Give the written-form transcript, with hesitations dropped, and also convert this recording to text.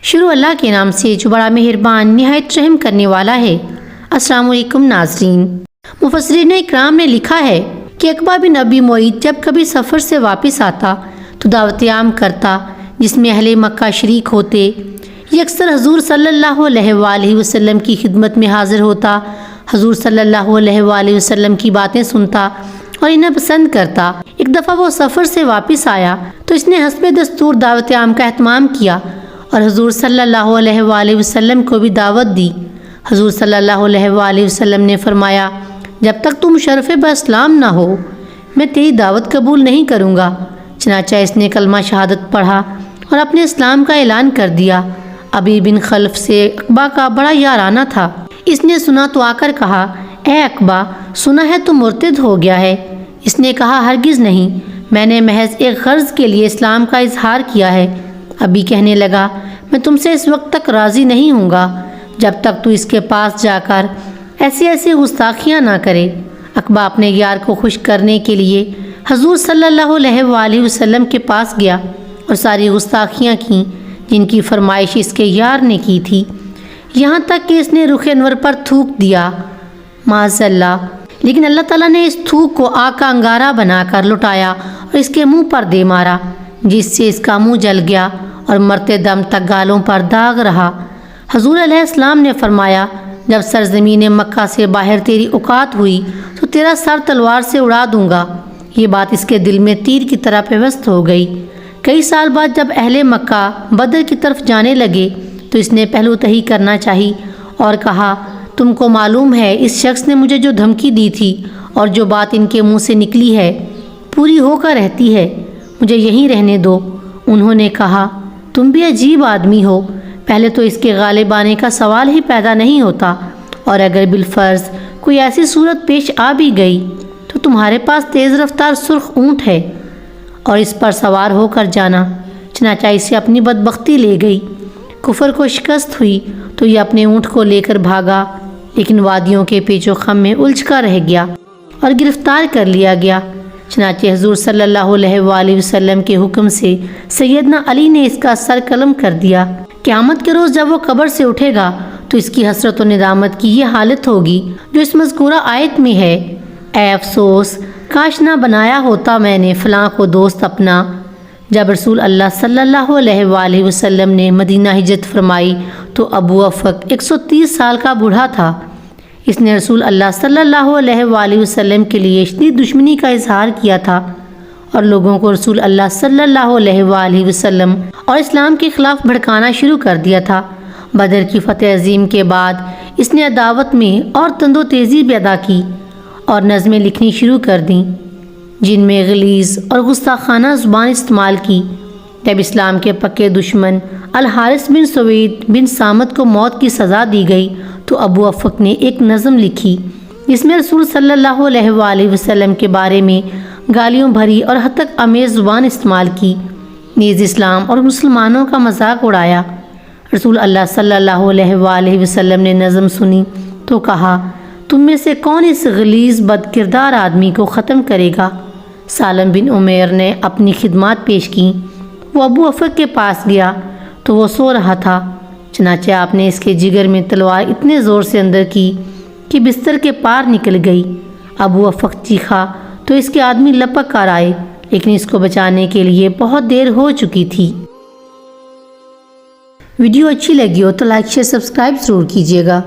شروع اللہ کے نام سے جو بڑا مہربان نہایت رحم کرنے والا ہے۔ السلام علیکم ناظرین، مفسرین اکرام نے لکھا ہے کہ عقبہ بن ابی معیط جب کبھی سفر سے واپس آتا تو دعوت عام کرتا جس میں اہل مکہ شریک ہوتے۔ یہ اکثر حضور صلی اللہ علیہ وآلہ وسلم کی خدمت میں حاضر ہوتا، حضور صلی اللہ علیہ وآلہ وسلم کی باتیں سنتا اور انہیں پسند کرتا۔ ایک دفعہ وہ سفر سے واپس آیا تو اس نے حسب دستور دعوت عام کا اہتمام کیا اور حضور صلی اللہ علیہ وآلہ وسلم کو بھی دعوت دی۔ حضور صلی اللہ علیہ وآلہ وسلم نے فرمایا، جب تک تم مشرف باسلام نہ ہو میں تیری دعوت قبول نہیں کروں گا۔ چنانچہ اس نے کلمہ شہادت پڑھا اور اپنے اسلام کا اعلان کر دیا۔ ابی بن خلف سے عقبہ کا بڑا یارانہ تھا۔ اس نے سنا تو آ کر کہا، اے عقبہ، سنا ہے تو مرتد ہو گیا ہے؟ اس نے کہا، ہرگز نہیں، میں نے محض ایک غرض کے لیے اسلام کا اظہار کیا ہے۔ ابی کہنے لگا، میں تم سے اس وقت تک راضی نہیں ہوں گا جب تک تو اس کے پاس جا کر ایسی گستاخیاں نہ کرے۔ عقبہ اپنے یار کو خوش کرنے کے لیے حضور صلی اللہ علیہ وآلہ وسلم کے پاس گیا اور ساری گستاخیاں کیں جن کی فرمائش اس کے یار نے کی تھی، یہاں تک کہ اس نے رخ انور پر تھوک دیا، معاذ اللہ۔ لیکن اللہ تعالیٰ نے اس تھوک کو آگ کا انگارہ بنا کر لٹایا اور اس کے منہ پر دے مارا، جس سے اس کا منہ جل گیا اور مرتے دم تک گالوں پر داغ رہا۔ حضور علیہ السلام نے فرمایا، جب سرزمین مکہ سے باہر تیری اوقات ہوئی تو تیرا سر تلوار سے اڑا دوں گا۔ یہ بات اس کے دل میں تیر کی طرح پیوست ہو گئی۔ کئی سال بعد جب اہل مکہ بدر کی طرف جانے لگے تو اس نے پہلو تہی کرنا چاہی اور کہا، تم کو معلوم ہے اس شخص نے مجھے جو دھمکی دی تھی اور جو بات ان کے منہ سے نکلی ہے پوری ہو کر رہتی ہے، مجھے یہیں رہنے دو۔ انہوں نے کہا، تم بھی عجیب آدمی ہو، پہلے تو اس کے غالب آنے کا سوال ہی پیدا نہیں ہوتا، اور اگر بالفرض کوئی ایسی صورت پیش آ بھی گئی تو تمہارے پاس تیز رفتار سرخ اونٹ ہے اور اس پر سوار ہو کر جانا۔ چنانچہ اسے اپنی بدبختی لے گئی۔ کفر کو شکست ہوئی تو یہ اپنے اونٹ کو لے کر بھاگا، لیکن وادیوں کے پیچ و خم میں الجھ کر رہ گیا اور گرفتار کر لیا گیا۔ چنانچہ حضور صلی اللہ علیہ وآلہ وسلم کے حکم سے سیدنا علی نے اس کا سر قلم کر دیا۔ قیامت کے روز جب وہ قبر سے اٹھے گا تو اس کی حسرت و ندامت کی یہ حالت ہوگی جو اس مذکورہ آیت میں ہے، اے افسوس، کاش نہ بنایا ہوتا میں نے فلاں کو دوست اپنا۔ جب رسول اللہ صلی اللہ علیہ وآلہ وسلم نے مدینہ ہجرت فرمائی تو ابو افق 130 سال کا بوڑھا تھا۔ اس نے رسول اللہ صلی اللہ علیہ وآلہ وسلم کے لیے شدید دشمنی کا اظہار کیا تھا اور لوگوں کو رسول اللہ صلی اللہ علیہ وآلہ وسلم اور اسلام کے خلاف بھڑکانا شروع کر دیا تھا۔ بدر کی فتح عظیم کے بعد اس نے عداوت میں اور تند و تیزی پیدا کی اور نظمیں لکھنی شروع کر دیں جن میں غلیظ اور گستاخانہ زبان استعمال کی۔ جب اسلام کے پکے دشمن الحارث بن سوید بن صامت کو موت کی سزا دی گئی تو ابو افق نے ایک نظم لکھی جس میں رسول صلی اللہ علیہ وآلہ وسلم کے بارے میں گالیوں بھری اور ہتک آمیز زبان استعمال کی، نیز اسلام اور مسلمانوں کا مذاق اڑایا۔ رسول اللہ صلی اللہ علیہ وآلہ وسلم نے نظم سنی تو کہا، تم میں سے کون اس غلیظ بد کردار آدمی کو ختم کرے گا؟ سالم بن عمیر نے اپنی خدمات پیش کیں۔ وہ ابو افق کے پاس گیا تو وہ سو رہا تھا۔ چنانچہ آپ نے اس کے جگر میں تلوار اتنے زور سے اندر کی کہ بستر کے پار نکل گئی۔ ابو افق چیخا تو اس کے آدمی لپک کر آئے، لیکن اس کو بچانے کے لیے بہت دیر ہو چکی تھی۔ ویڈیو اچھی لگی ہو تو لائک شیئر سبسکرائب ضرور کیجیے گا۔